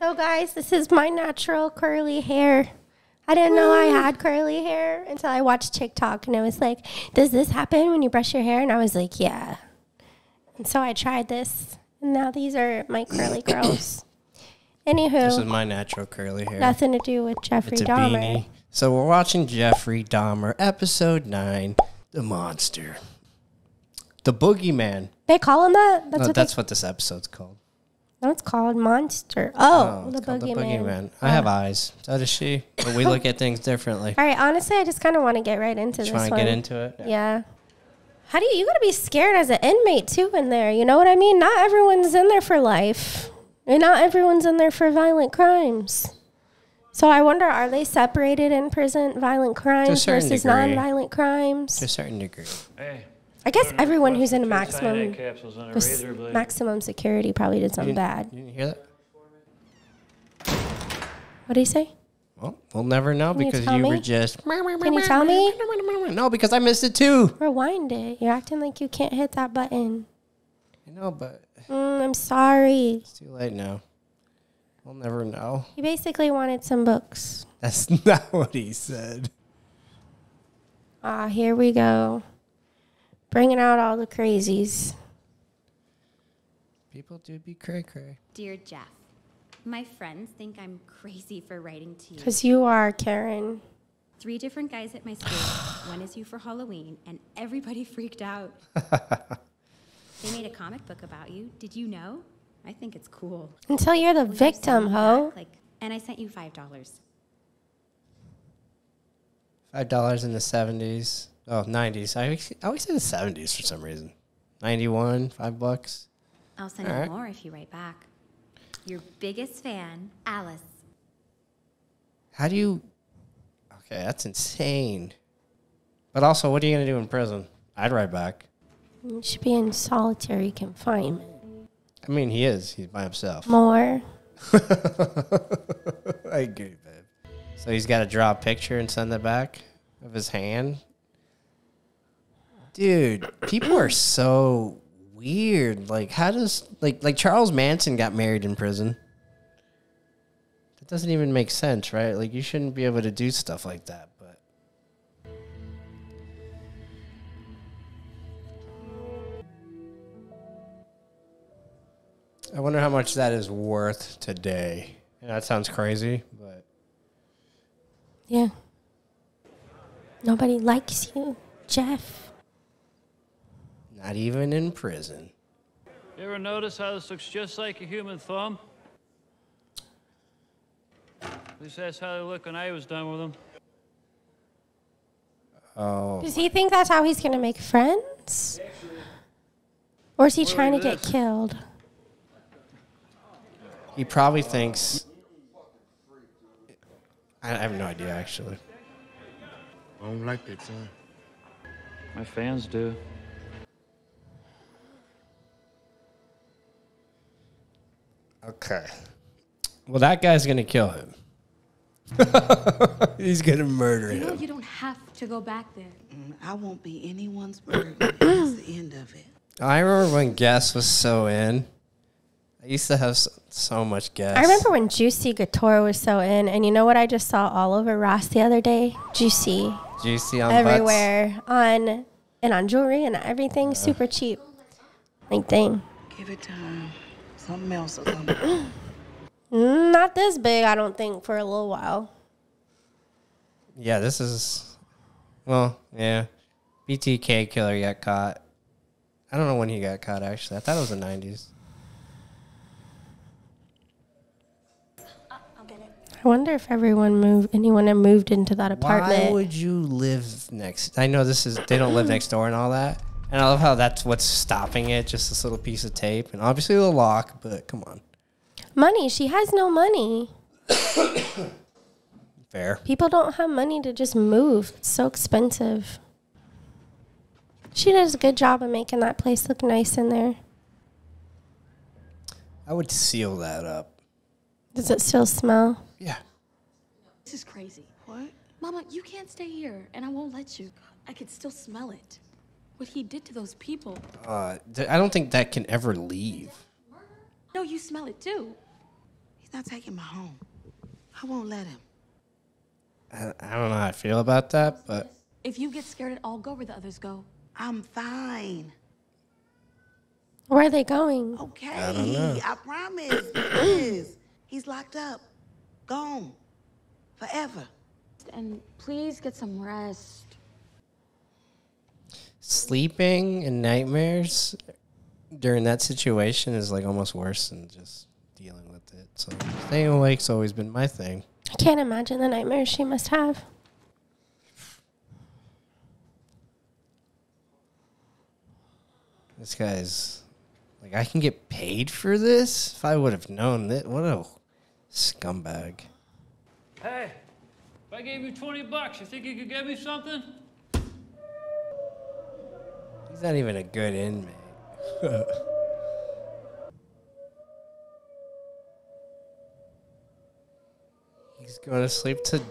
So guys, this is my natural curly hair. I didn't know I had curly hair until I watched TikTok, and it was like, does this happen when you brush your hair? And I was like, yeah. And so I tried this, and now these are my curly curls. Anywho. This is my natural curly hair. Nothing to do with Jeffrey Dahmer. Beanie. So we're watching Jeffrey Dahmer, episode 9, The Monster. The Bogeyman. They call him that? That's what this episode's called. No, it's called Monster. Oh, the Boogeyman. The Boogeyman. I have eyes. So does she. But we look at things differently. All right, honestly, I just kind of want to get right into this one. Trying to get into it? Yeah. How do you got to be scared as an inmate, too, in there? You know what I mean? Not everyone's in there for life. And not everyone's in there for violent crimes. So I wonder, are they separated in prison, violent crimes versus non-violent crimes? To a certain degree. Hey. I guess everyone who's in maximum security probably did something bad. You didn't hear that? What did he say? Well, we'll never know because you were just... Can you tell me? No, because I missed it too. Rewind it. You're acting like you can't hit that button. I know, but... I'm sorry. It's too late now. We'll never know. He basically wanted some books. That's not what he said. Here we go. Bringing out all the crazies. People do be cray-cray. Dear Jeff, my friends think I'm crazy for writing to you. Because you are, Karen. 3 different guys at my school. One is you for Halloween, and everybody freaked out. They made a comic book about you. Did you know? I think it's cool. Until you're the victim, ho. And I sent you $5. $5 in the 70s. Oh, 90s. I always say the 70s for some reason. 91, $5. I'll send you more if you write back. Your biggest fan, Alice. How do you... Okay, that's insane. But also, what are you going to do in prison? I'd write back. You should be in solitary confinement. I mean, he is. He's by himself. More. I agree, babe. So he's got to draw a picture and send it back of his hand? Dude, people are so weird. Like, how does... Like Charles Manson got married in prison. That doesn't even make sense, right? Like, you shouldn't be able to do stuff like that, but... I wonder how much that is worth today. And that sounds crazy, but... Yeah. Nobody likes you, Jeff. Not even in prison. You ever notice how this looks just like a human thumb? At least that's how they look when I was done with them. Oh. Does he think that's how he's going to make friends? Or is he trying to get killed? He probably thinks... I have no idea, actually. I don't like that, son. My fans do. Okay. Well, that guy's going to kill him. He's going to murder him. You know, you don't have to go back there. I won't be anyone's burden. That's the end of it. I remember when Guess was so in. I used to have so much Guess. I remember when Juicy Couture was so in. And you know what I just saw all over Ross the other day? Juicy. Juicy on everywhere. And on jewelry and everything. Super cheap. Like, dang. Give it time. Something else will come. Not this big, I don't think, for a little while. Yeah, this is... Well, yeah. BTK killer got caught. I don't know when he got caught, actually. I thought it was the 90s. I'll get it. I wonder if anyone had moved into that apartment. Why would you live next... I know they don't live next door and all that. And I love how that's what's stopping it, just this little piece of tape. And obviously the lock, but come on. Money. She has no money. Fair. People don't have money to just move. It's so expensive. She does a good job of making that place look nice in there. I would seal that up. Does it still smell? Yeah. This is crazy. What? Mama, you can't stay here, and I won't let you. I could still smell it. What he did to those people. I don't think that can ever leave. No, you smell it too. He's not taking me home. I won't let him. I don't know how I feel about that, but If you get scared at all, go where the others go. I'm fine. Where are they going? Okay. I don't know. I promise. Yes. He's locked up. Gone. Forever. And please get some rest. sleeping and nightmares during that situation is like almost worse than just dealing with it. So staying awake's always been my thing. I can't imagine the nightmares she must have. This guy's like, I can get paid for this? If I would have known that, what a scumbag. Hey, if I gave you $20, you think you could get me something? He's not even a good inmate. He's going to sleep to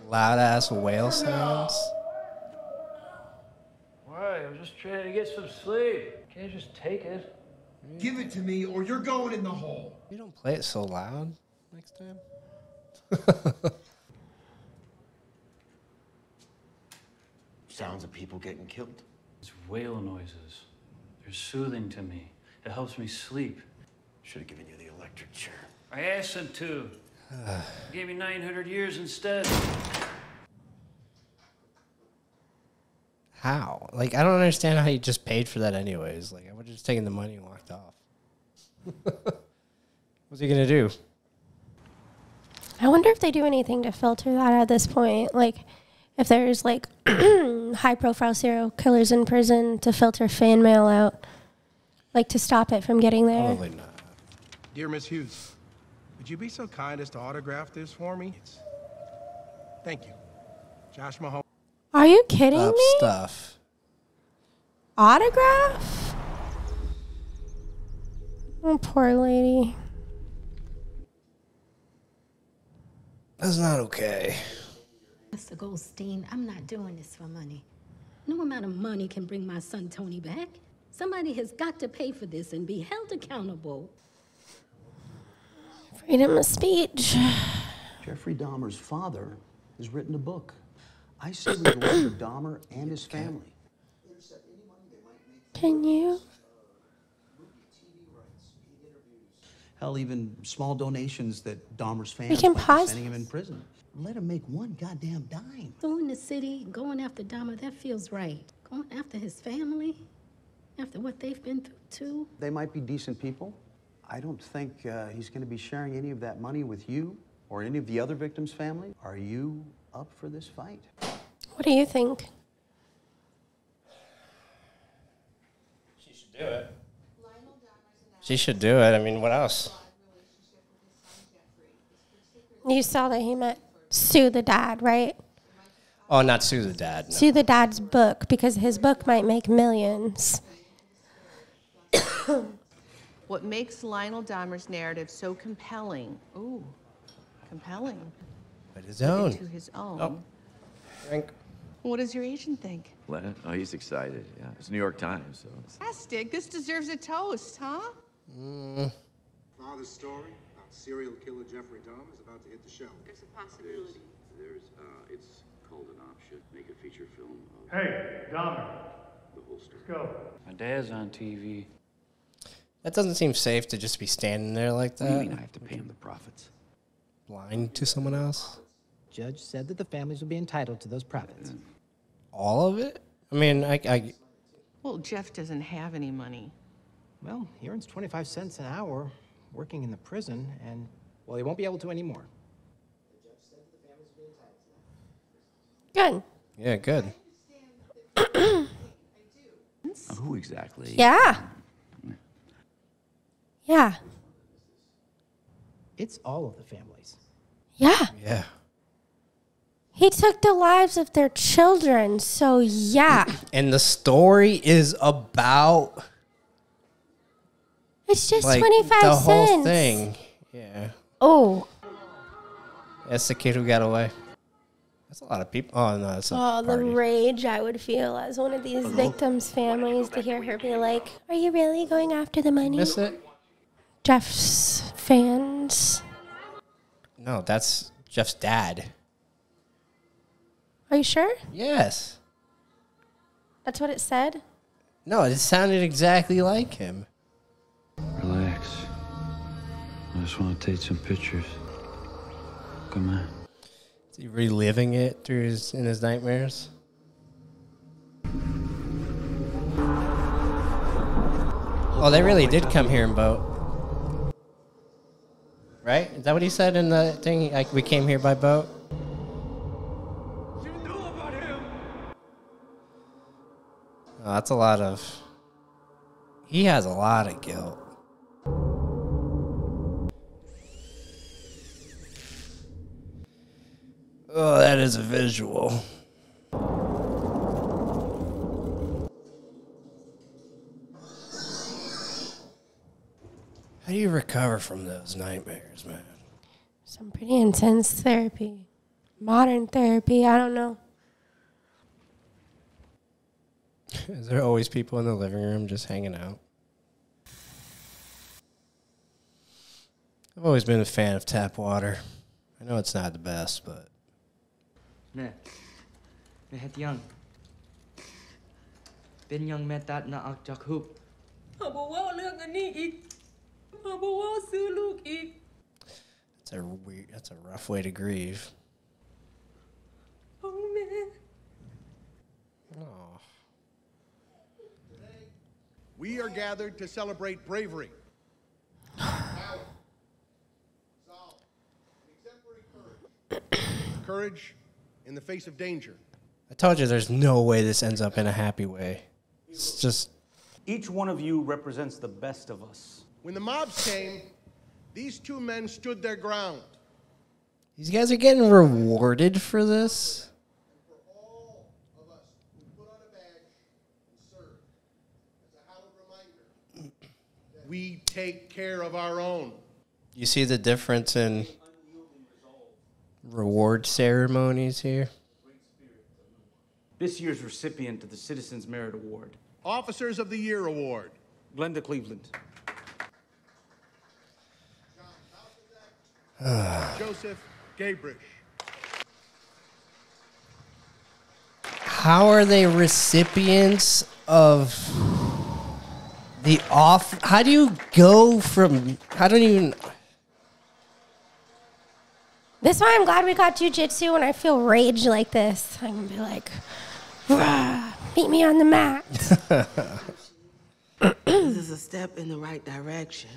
loud-ass whale sounds. Why? I'm just trying to get some sleep. Can't just take it. Give it to me or you're going in the hole. You don't play it so loud next time. Sounds of people getting killed. It's whale noises. They're soothing to me. It helps me sleep. Should have given you the electric chair. I asked them to. Gave me 900 years instead. How? Like, I don't understand how you just paid for that anyways. Like, I would have just taken the money and walked off. What's he going to do? I wonder if they do anything to filter that at this point. Like, if there's, like, high-profile serial killers in prison to filter fan mail out. Like, to stop it from getting there. Probably not. Dear Miss Hughes, would you be so kind as to autograph this for me? Thank you. Josh Mahone. Are you kidding Up me? stuff. Autograph? Oh, poor lady. That's not okay. Mr. Goldstein, I'm not doing this for money. No amount of money can bring my son Tony back. Somebody has got to pay for this and be held accountable. Freedom of speech. Jeffrey Dahmer's father has written a book. I say we go after Dahmer and his family. Can you? Hell, even small donations that Dahmer's We fans can might be pause. sending him in prison. Let him make one goddamn dime. Suing the city, going after Dahmer, that feels right. Going after his family, after what they've been through, too. They might be decent people. I don't think he's going to be sharing any of that money with you or any of the other victims' family. Are you up for this fight? What do you think? She should do it. She should do it. I mean, what else? You saw that he meant sue the dad, right? Oh, not sue the dad. No. Sue the dad's book, because his book might make millions. What makes Lionel Dahmer's narrative so compelling? Ooh, compelling. But his own. To his own. Oh. Drink. What does your agent think? What? Oh, he's excited. Yeah, it's New York Times, so. Fantastic. This deserves a toast, huh? Father's story about serial killer Jeffrey Dahmer is about to hit the shelf. There's a possibility. It's called an option. Make a feature film of Hey, Dahmer. the whole story. Let's go. My dad's on TV. That doesn't seem safe to just be standing there like that. What do you mean I have to pay him the profits? Blind to someone else? Judge said that the families would be entitled to those profits. All of it? I mean, I Well, Jeff doesn't have any money. Well, he earns 25 cents an hour working in the prison, and, well, he won't be able to anymore. Good. yeah, good. Who exactly? Yeah. Yeah. It's all of the families. Yeah. Yeah. He took the lives of their children, so yeah. And the story is about It's just like 25 the cents. whole thing. Yeah. Oh. That's the kid who got away. That's a lot of people. Oh no, that's a Oh, the party. rage I would feel as one of these victims' families to hear her be like, "Are you really going after the money?" Miss it? Jeff's fans. No, that's Jeff's dad. Are you sure? Yes. That's what it said? No, it sounded exactly like him. Relax. I just want to take some pictures. Come on. Is he reliving it in his nightmares? Oh, they really did come here in boat. Right? Is that what he said in the thing? Like, we came here by boat? Oh, that's a lot of... He has a lot of guilt. Oh, that is a visual. How do you recover from those nightmares, man? Some pretty intense therapy. Modern therapy, I don't know. Is there always people in the living room just hanging out? I've always been a fan of tap water. I know it's not the best, but... Nè, mẹ hết young. Bên young mẹ tát na ạc chak hoop. That's a rough way to grieve. Oh. We are gathered to celebrate bravery, valor, resolve, and exemplary courage. Courage in the face of danger. I told you there's no way this ends up in a happy way. It's just... Each one of you represents the best of us. When the mobs came, these two men stood their ground. These guys are getting rewarded for this? We take care of our own. You see the difference in reward ceremonies here? This year's recipient of the Citizens Merit Award. Officers of the Year Award. Glenda Cleveland. Joseph Gabrish. How are they recipients of the off? How do you go from... I don't even... This is why I'm glad we got jujitsu when I feel rage like this. I can be like, "Rah, meet me on the mat." This is a step in the right direction.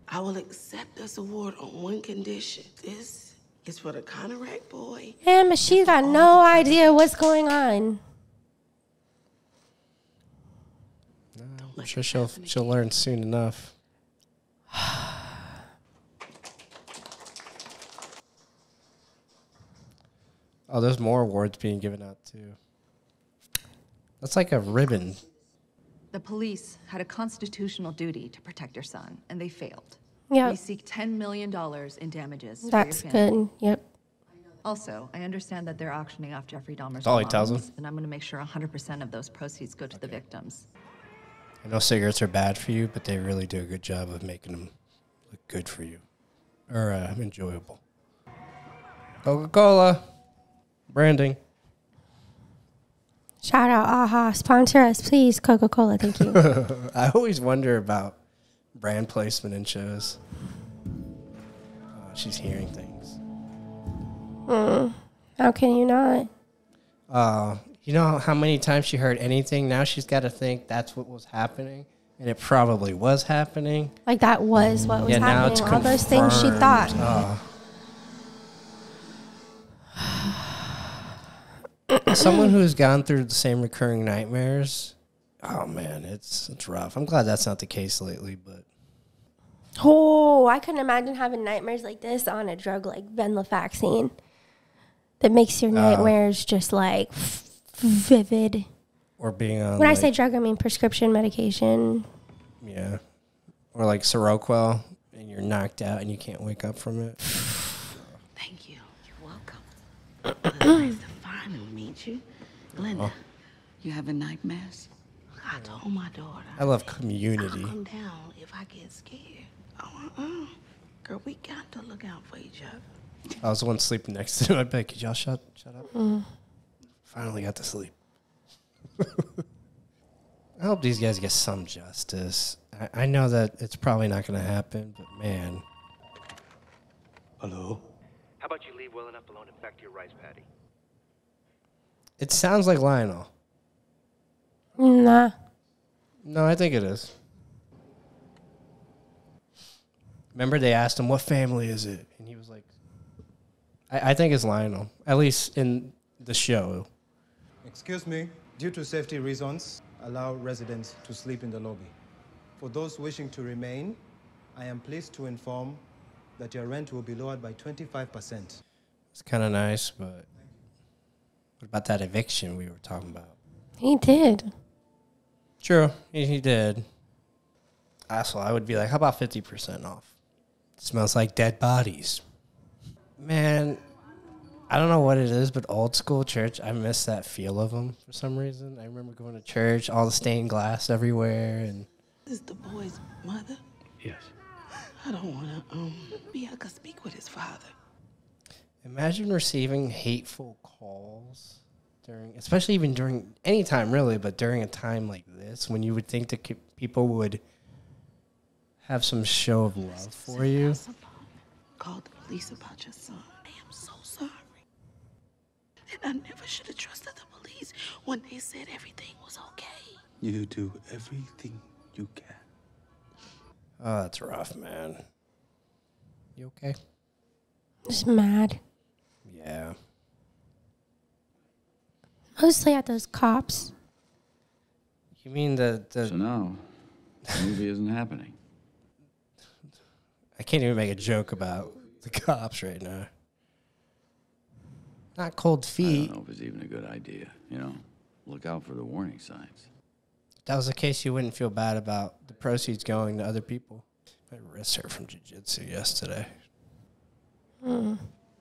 I will accept this award on one condition. This is for the Conarac boy. Yeah, but she's got no idea what's going on. I'm sure she'll learn soon enough. Oh, there's more awards being given out too. That's like a ribbon. The police had a constitutional duty to protect your son, and they failed. Yep. We seek $10 million in damages. That's for your family. good. Yep. Also, I understand that they're auctioning off Jeffrey Dahmer's That's all he tells belongings, them. and I'm going to make sure 100% of those proceeds go to the victims. I know cigarettes are bad for you, but they really do a good job of making them look good for you. Or enjoyable. Coca-Cola. Branding. Shout out AHA. Sponsor us, please. Coca-Cola. Thank you. I always wonder about brand placement in shows. She's hearing things. How can you not? You know how many times she heard anything? Now she's got to think that's what was happening. And it probably was happening. Like that was what was Yeah, now happening. it's All those things she confirmed. thought. Someone who's gone through the same recurring nightmares, oh man, it's rough. I'm glad that's not the case lately, but Oh, I couldn't imagine having nightmares like this on a drug like venlafaxine that makes your nightmares just like vivid. Or being on When I like, say drug, I mean prescription medication. yeah, or like Seroquel, and you're knocked out and you can't wake up from it. Thank you. You're welcome. Nice to finally meet you. Glenda, you having nightmares? I told my daughter. I love Community. I'll come down if I get scared. Oh, girl, we got to look out for each other. I was the one sleeping next to him. I'd be like, could y'all shut up? Finally got to sleep. I hope these guys get some justice. I know that it's probably not going to happen, but man. Hello? How about you leave well enough alone and back to your rice paddy? It sounds like Lionel. Nah. No, I think it is. Remember they asked him, what family is it? And he was like, I think it's Lionel, at least in the show. Excuse me. Due to safety reasons, allow residents to sleep in the lobby. For those wishing to remain, I am pleased to inform that your rent will be lowered by 25%. It's kind of nice, but what about that eviction we were talking about? He did. True, he did. Also, I would be like, how about 50% off? It smells like dead bodies. Man, I don't know what it is, but old school church, I miss that feel of them for some reason. I remember going to church, all the stained glass everywhere. And Is the boy's mother? Yes. I don't want to, be able to speak with his father. imagine receiving hateful calls during, especially even during any time really, but during a time like this when you would think that people would have some show of love for you. Called the police about your son. I am so sorry. And I never should have trusted the police when they said everything was okay. You do everything you can. Oh, that's rough, man. You okay? Just mad. Yeah. Mostly at those cops. You mean the So now, the movie isn't happening. I can't even make a joke about the cops right now. Not cold feet. I don't know if it's even a good idea, you know? Look out for the warning signs. If that was the case, you wouldn't feel bad about the proceeds going to other people. My wrist hurt from jiu-jitsu yesterday.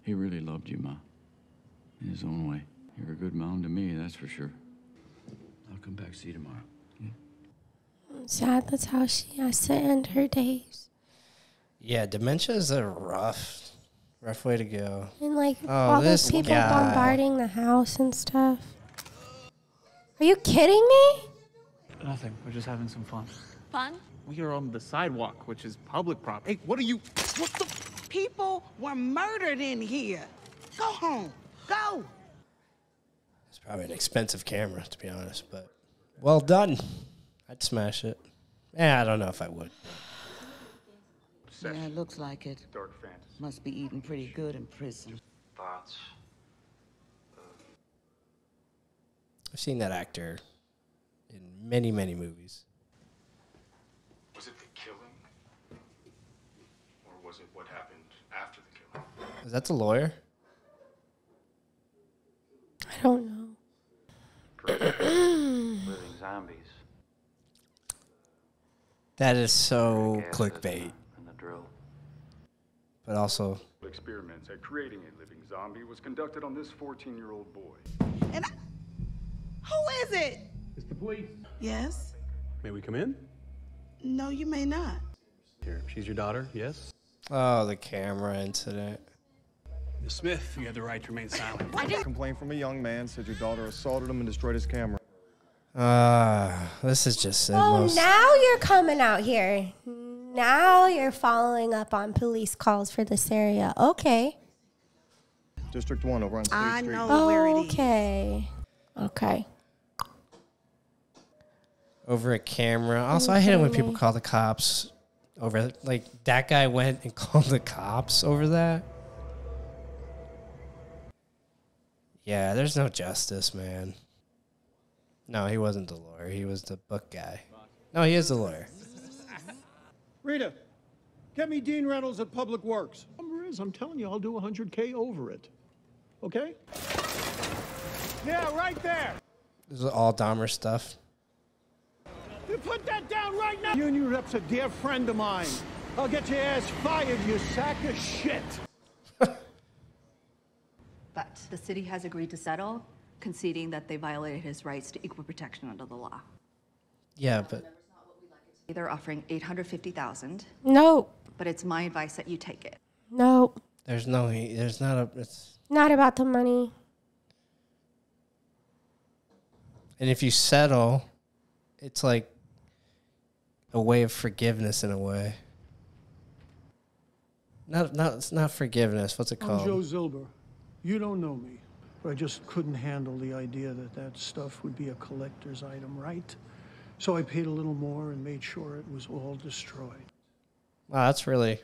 He really loved you, Ma. In his own way. You're a good mom to me, that's for sure. I'll come back see you tomorrow. I'm sad that's how she has to end her days. Yeah, dementia is a rough way to go. And like all those people bombarding the house and stuff. Are you kidding me? Nothing. We're just having some fun. Fun? We are on the sidewalk, which is public property. Hey, what are you? What the? People were murdered in here. Go home. Go. It's probably an expensive camera, to be honest, but well done. I'd smash it. I don't know if I would. Yeah, it looks like it. Dark fantasy. Must be eating pretty good in prison. Thoughts? I've seen that actor in many, many movies. Was it the killing? Or was it what happened after the killing? Is that the lawyer? I don't know. Living zombies. That is so clickbait. And the drill. But also, Experiments at creating a living zombie was conducted on this 14-year-old boy. Who is it? It's the police. Yes. May we come in? No, you may not. Here, she's your daughter, yes? oh, the camera incident. Miss Smith, you have the right to remain silent. Complaint from a young man said your daughter assaulted him and destroyed his camera. This is just Oh, now you're coming out here. Now you're following up on police calls for this area. Okay. District 1 over on State I Street. know where it is. Okay. Okay. over a camera. Also, I hate it when people call the cops over, like, that guy went and called the cops over that. Yeah, there's no justice, man. No, he wasn't the lawyer. He was the book guy. No, he is the lawyer. Rita, get me Dean Reynolds at Public Works. Number is, I'm telling you, I'll do 100K over it. Okay? Yeah, right there. This is all Dahmer stuff. You put that down right now. Union rep's a dear friend of mine. I'll get your ass fired, you sack of shit. But the city has agreed to settle, conceding that they violated his rights to equal protection under the law. Yeah, but They're offering $850,000. No. But it's my advice that you take it. No. There's not it's Not about the money. and if you settle, it's like a way of forgiveness in a way. It's not forgiveness. What's it I'm called? Joe Zilber. You don't know me, but I just couldn't handle the idea that stuff would be a collector's item, right? So I paid a little more and made sure it was all destroyed. Wow, that's really...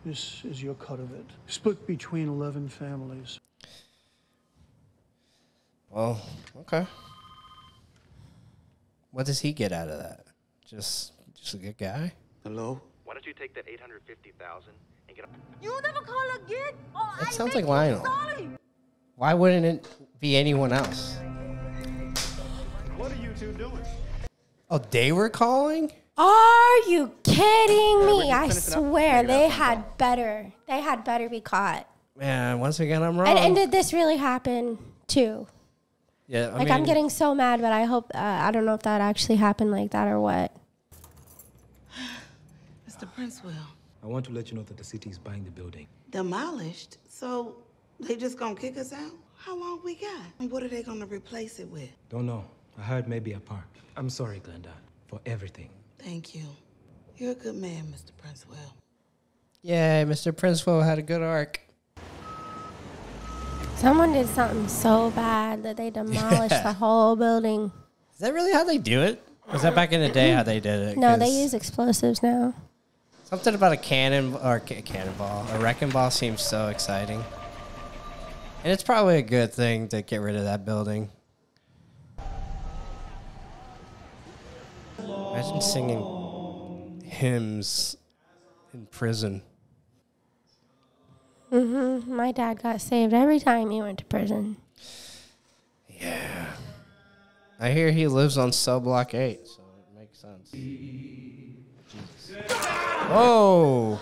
This is your cut of it. Split between 11 families. Well, okay. What does he get out of that? Just a good guy? Hello? Why don't you take that $850,000 and get a... You never call again? Oh, That sounds like Lionel. Why wouldn't it be anyone else? What are you two doing? Oh, they were calling? Are you kidding we're me? just I finishing up. swear Figure it they out. had better. They had better be caught. Man, once again, I'm wrong. And did this really happen too? Yeah, I Like, mean, I'm getting so mad, but I hope, I don't know if that actually happened like that or what. Mr. Princewell. I want to let you know that the city is buying the building. Demolished? So they just gonna kick us out? How long we got? And what are they gonna replace it with? Don't know. I heard maybe a park. I'm sorry, Glenda, for everything. Thank you. You're a good man, Mr. Princewell. Yeah, Mr. Princewell had a good arc. Someone did something so bad that they demolished the whole building. Is that really how they do it? Was that back in the day how they did it? No, they 'Cause use explosives now. something about a cannonball, a wrecking ball seems so exciting. And it's probably a good thing to get rid of that building. Imagine singing hymns in prison. My dad got saved every time he went to prison. Yeah. I hear he lives on cell block 8, so it makes sense. Whoa.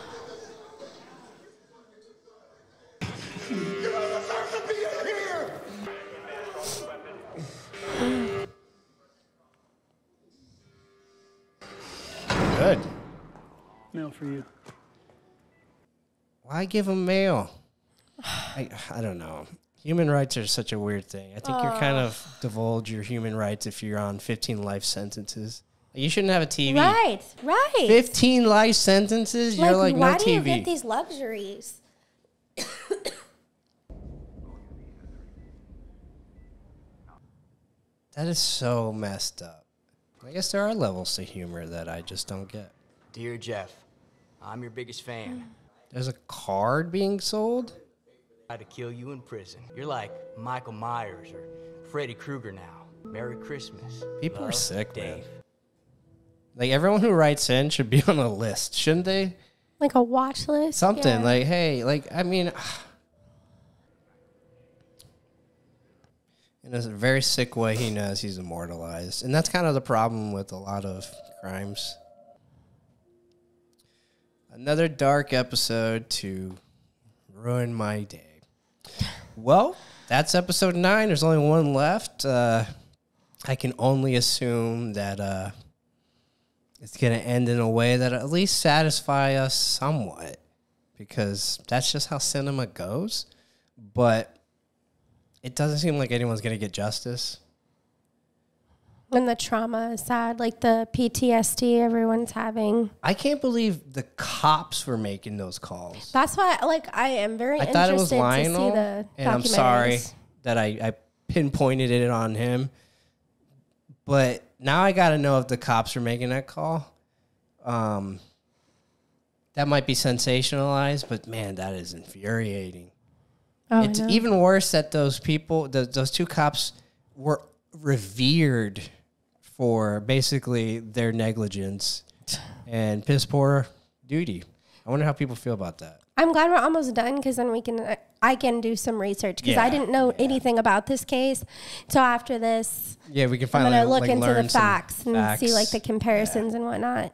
Good. Mail for you. Why give him mail? I don't know. Human rights are such a weird thing. I think you're kind of divulge your human rights if you're on 15 life sentences. You shouldn't have a TV. Right. 15 life sentences? You're like, no why TV. do you get these luxuries? That is so messed up. I guess there are levels to humor that I just don't get. Dear Jeff, I'm your biggest fan. There's a card being sold? I had to kill you in prison. You're like Michael Myers or Freddy Krueger now. Merry Christmas. People are Love, sick, man. Dave. Like, everyone who writes in should be on a list, shouldn't they? Like a watch list? Something. Yeah. Like, hey, like, I mean... in a very sick way, he knows he's immortalized. And that's kind of the problem with a lot of crimes. Another dark episode to ruin my day. Well, that's episode 9. There's only one left. I can only assume that it's going to end in a way that at least satisfy us somewhat. Because that's just how cinema goes. But it doesn't seem like anyone's going to get justice. And the trauma is sad, like the PTSD everyone's having. I can't believe the cops were making those calls. That's why, like, I am very I interested thought it was Lionel, to see the and I'm sorry documentaries. that I pinpointed it on him. But now I got to know if the cops are making that call. That might be sensationalized, but man, that is infuriating. Oh, It's no. even worse that those people, those two cops, were revered for basically their negligence and piss poor duty. I wonder how people feel about that. I'm glad we're almost done because then I can do some research because I didn't know anything about this case. So after this, Yeah, we can I'm finally going to look like, into learn the some facts and see like the comparisons and whatnot.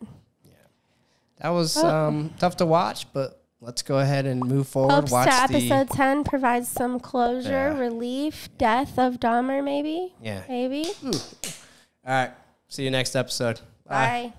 That was tough to watch, but let's go ahead and move forward. Hopes Watch to episode 10 provides some closure, relief, death of Dahmer, maybe. Yeah. Maybe. All right. See you next episode. Bye.